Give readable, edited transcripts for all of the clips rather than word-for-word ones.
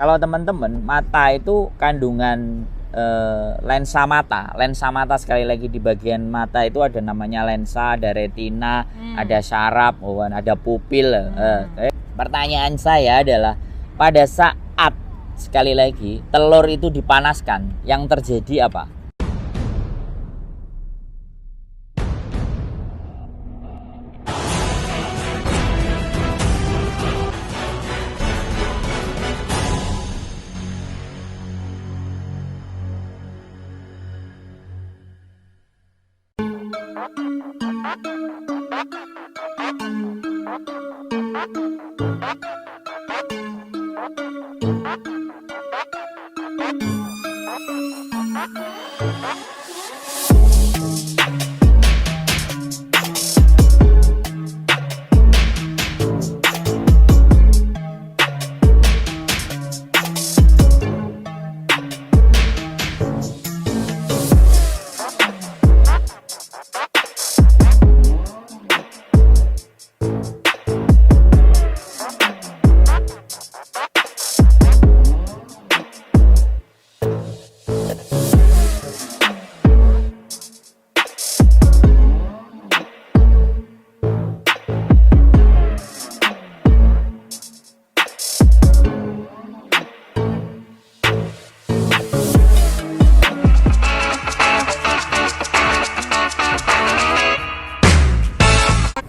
Kalau teman-teman, mata itu kandungan lensa mata. Lensa mata sekali lagi di bagian mata itu ada namanya lensa, ada retina, ada syaraf, ada pupil. Pertanyaan saya adalah pada saat sekali lagi telur itu dipanaskan, yang terjadi apa?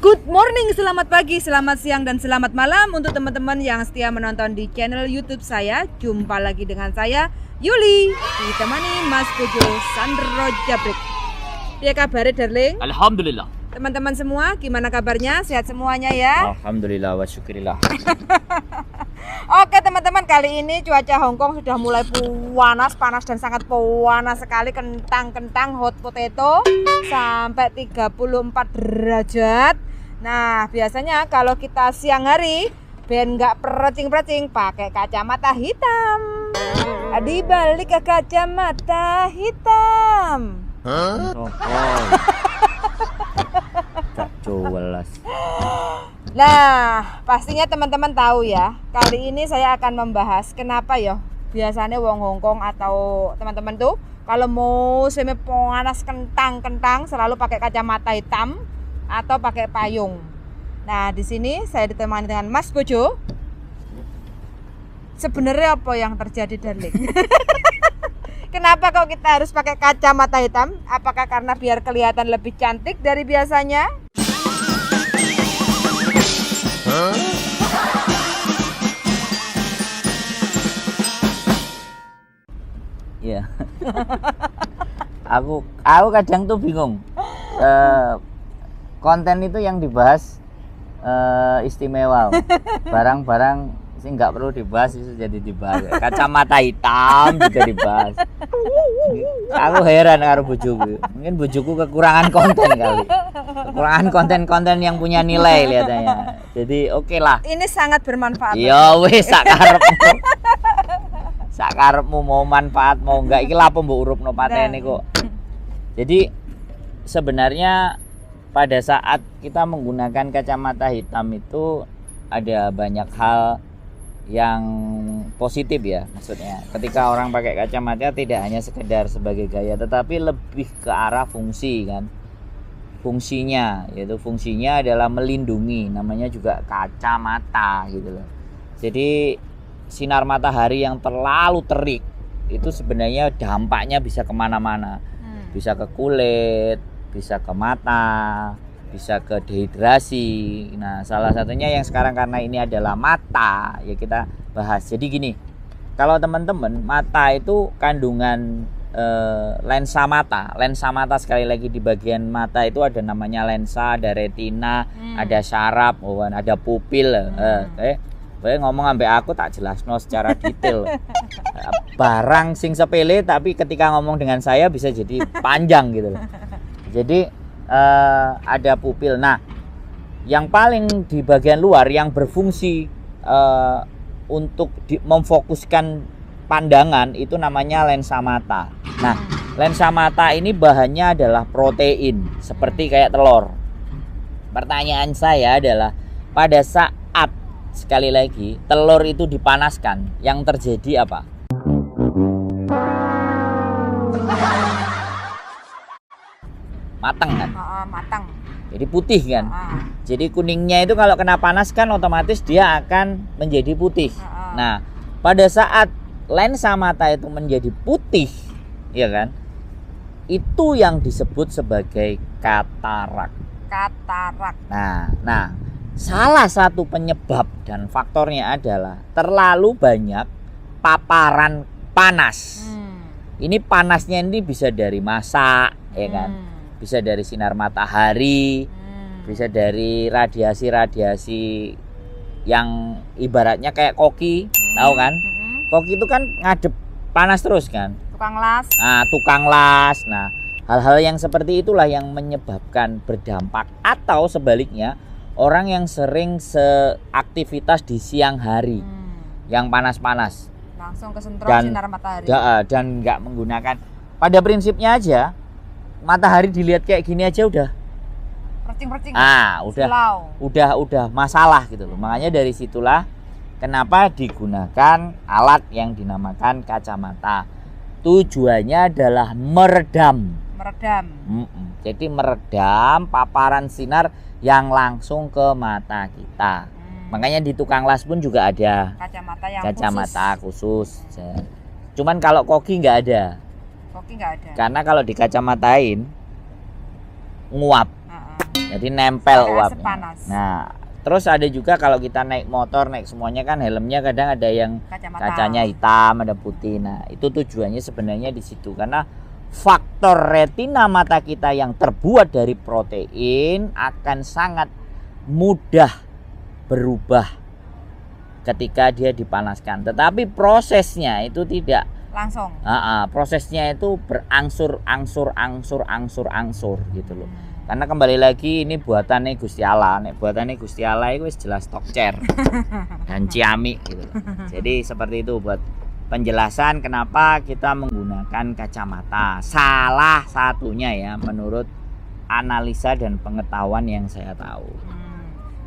Good morning, selamat pagi, selamat siang, dan selamat malam untuk teman-teman yang setia menonton di channel YouTube saya. Jumpa lagi dengan saya, Yuli, ditemani Mas Bojo Sandro Jabrik. Ya kabarnya darling? Alhamdulillah. Teman-teman semua, gimana kabarnya? Sehat semuanya ya? Alhamdulillah wa syukurillah. Oke teman-teman, kali ini cuaca Hongkong sudah mulai panas dan sangat panas sekali. Kentang hot potato sampai 34 derajat. Nah biasanya kalau kita siang hari ben nggak percing-percing pakai kacamata hitam. Di balik ke kacamata hitam. Tak jelas. Nah, pastinya teman-teman tahu ya. Kali ini saya akan membahas kenapa ya biasanya wong Hongkong atau teman-teman tuh kalau mau musim panas kentang selalu pakai kacamata hitam atau pakai payung. Nah, di sini saya ditemani dengan Mas Bojo. Sebenarnya apa yang terjadi, darling? Kenapa kok kita harus pakai kacamata hitam? Apakah karena biar kelihatan lebih cantik dari biasanya? Iya. aku kadang tuh bingung. Konten itu yang dibahas istimewa. Barang-barang sih nggak perlu dibahas itu jadi dibahas. Kacamata hitam juga dibahas. Aku heran karo bojoku. Mungkin bojoku kekurangan konten kali. Kekurangan konten-konten yang punya nilai lihatnya. Jadi oke lah. Ini sangat bermanfaat. Ya wis sakarepmu mau manfaat mau enggak iki lapo mbok urupno patene kok. Jadi sebenarnya pada saat kita menggunakan kacamata hitam itu ada banyak hal yang positif ya, maksudnya ketika orang pakai kacamata tidak hanya sekedar sebagai gaya tetapi lebih ke arah fungsi kan. Fungsinya yaitu fungsinya adalah melindungi, namanya juga kacamata gitu loh. Jadi sinar matahari yang terlalu terik itu sebenarnya dampaknya bisa kemana-mana, bisa ke kulit, bisa ke mata, bisa ke dehidrasi. Nah salah satunya yang sekarang karena ini adalah mata ya kita bahas. Jadi gini, kalau teman-teman mata itu kandungan lensa mata. Lensa mata sekali lagi di bagian mata itu ada namanya lensa, ada retina, ada syaraf, ada pupil. Ngomong ambek aku tak jelasno secara detail. Barang sing sepele tapi ketika ngomong dengan saya bisa jadi panjang gitu loh. Jadi ada pupil. Nah, yang paling di bagian luar yang berfungsi untuk memfokuskan pandangan itu namanya lensa mata. Nah, lensa mata ini bahannya adalah protein seperti kayak telur. Pertanyaan saya adalah pada saat sekali lagi telur itu dipanaskan, yang terjadi apa? Matang kan? Matang. Jadi putih kan? Jadi kuningnya itu kalau kena panas kan otomatis dia akan menjadi putih. Nah, pada saat lensa mata itu menjadi putih, ya kan? Itu yang disebut sebagai katarak. Katarak. Nah, salah satu penyebab dan faktornya adalah terlalu banyak paparan panas. Ini panasnya ini bisa dari masak, ya kan? Bisa dari sinar matahari, bisa dari radiasi-radiasi yang ibaratnya kayak koki, tahu kan? Koki itu kan ngadep panas terus kan? Tukang las. Nah, tukang las. Nah, hal-hal yang seperti itulah yang menyebabkan berdampak, atau sebaliknya orang yang sering seaktivitas di siang hari yang panas-panas langsung kesentrol dan sinar matahari. Dan nggak menggunakan, pada prinsipnya aja matahari dilihat kayak gini aja udah percing-percing. Udah masalah gitu loh. Makanya dari situlah kenapa digunakan alat yang dinamakan kacamata. Tujuannya adalah meredam. Jadi meredam paparan sinar yang langsung ke mata kita. Makanya di tukang las pun juga ada kacamata khusus. Cuman kalau koki nggak ada. Karena kalau dikacamatain nguap. Jadi nempel uapnya. Nah, terus ada juga kalau kita naik motor, naik semuanya kan helmnya kadang ada yang kacanya hitam, ada putih. Nah, itu tujuannya sebenarnya di situ, karena faktor retina mata kita yang terbuat dari protein akan sangat mudah berubah ketika dia dipanaskan. Tetapi prosesnya itu tidak langsung. Prosesnya itu berangsur-angsur gitu loh. Karena kembali lagi ini buatannya Gusti Allah. Buatannya Gusti Allah itu jelas tokcer dan ciamik gitu. Jadi seperti itu buat penjelasan kenapa kita menggunakan kacamata. Salah satunya ya menurut analisa dan pengetahuan yang saya tahu.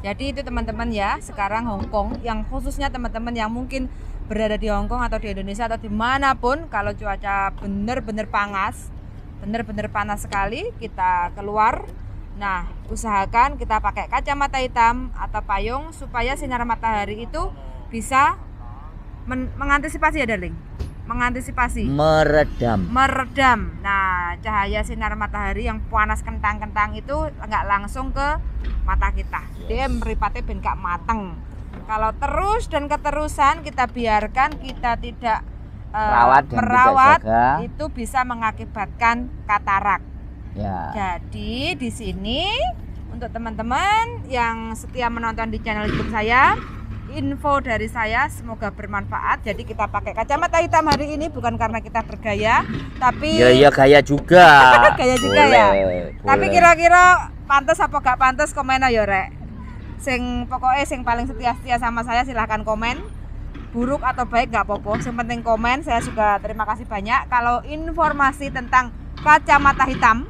Jadi itu teman-teman ya, sekarang Hongkong yang khususnya teman-teman yang mungkin berada di Hongkong atau di Indonesia atau dimanapun, kalau cuaca benar-benar panas sekali, kita keluar. Nah, usahakan kita pakai kacamata hitam atau payung supaya sinar matahari itu bisa mengantisipasi ya darling, meredam. Nah, cahaya sinar matahari yang panas kentang-kentang itu nggak langsung ke mata kita. Dia meripatnya ben gak mateng. Kalau terus dan keterusan kita biarkan, kita tidak merawat itu bisa mengakibatkan katarak. Ya. Jadi di sini untuk teman-teman yang setia menonton di channel YouTube saya, info dari saya semoga bermanfaat. Jadi kita pakai kacamata hitam hari ini bukan karena kita bergaya, tapi ya gaya juga. Gaya juga ya. Tapi kira-kira pantas apa gak pantas, komen aja rek. Pokoknya sing paling setia sama saya silahkan komen. Buruk atau baik gak apa-apa, yang penting komen. Saya juga terima kasih banyak. Kalau informasi tentang kacamata hitam,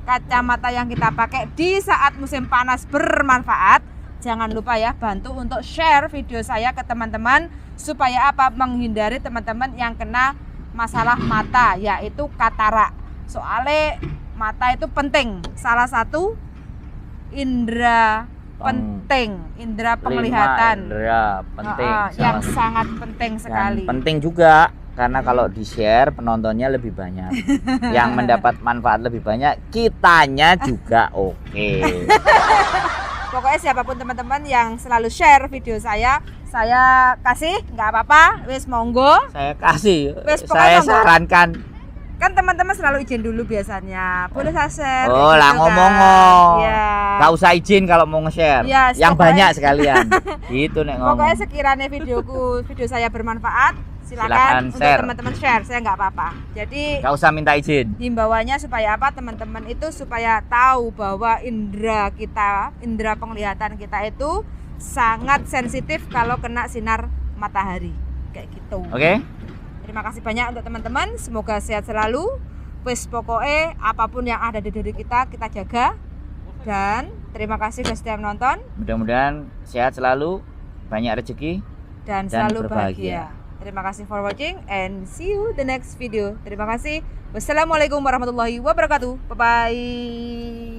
kacamata yang kita pakai di saat musim panas bermanfaat, jangan lupa ya bantu untuk share video saya ke teman-teman supaya apa? Menghindari teman-teman yang kena masalah mata, yaitu katarak. Soalnya mata itu penting, salah satu indera penting, indera penglihatan. Indera penting, yang sangat penting sekali. Dan penting juga karena kalau di-share penontonnya lebih banyak. Yang mendapat manfaat lebih banyak, kitanya juga oke. Pokoknya siapapun teman-teman yang selalu share video saya kasih, nggak apa-apa, wis monggo. Saya kasih, saya monggo. Sarankan. Kan teman-teman selalu izin dulu biasanya. Boleh saya share? Oh lah, gitu ngomong. Ya. Gak usah izin kalau mau nge-share. Ya, yang banyak sekalian. Gitu nek ngomong. Pokoknya sekiranya video saya bermanfaat, silakan untuk teman-teman share. Saya nggak apa-apa. Jadi gak usah minta izin. Himbauannya supaya apa? Teman-teman itu supaya tahu bahwa indera penglihatan kita itu sangat sensitif kalau kena sinar matahari. Kayak gitu. Oke. Terima kasih banyak untuk teman-teman, semoga sehat selalu. Wes pokoknya apapun yang ada di diri kita jaga. Dan terima kasih sudah setia menonton. Mudah-mudahan sehat selalu banyak rezeki dan dan selalu berbahagia. bahagia. Terima kasih for watching and see you the next video. Terima kasih. Wassalamualaikum warahmatullahi wabarakatuh. Bye bye.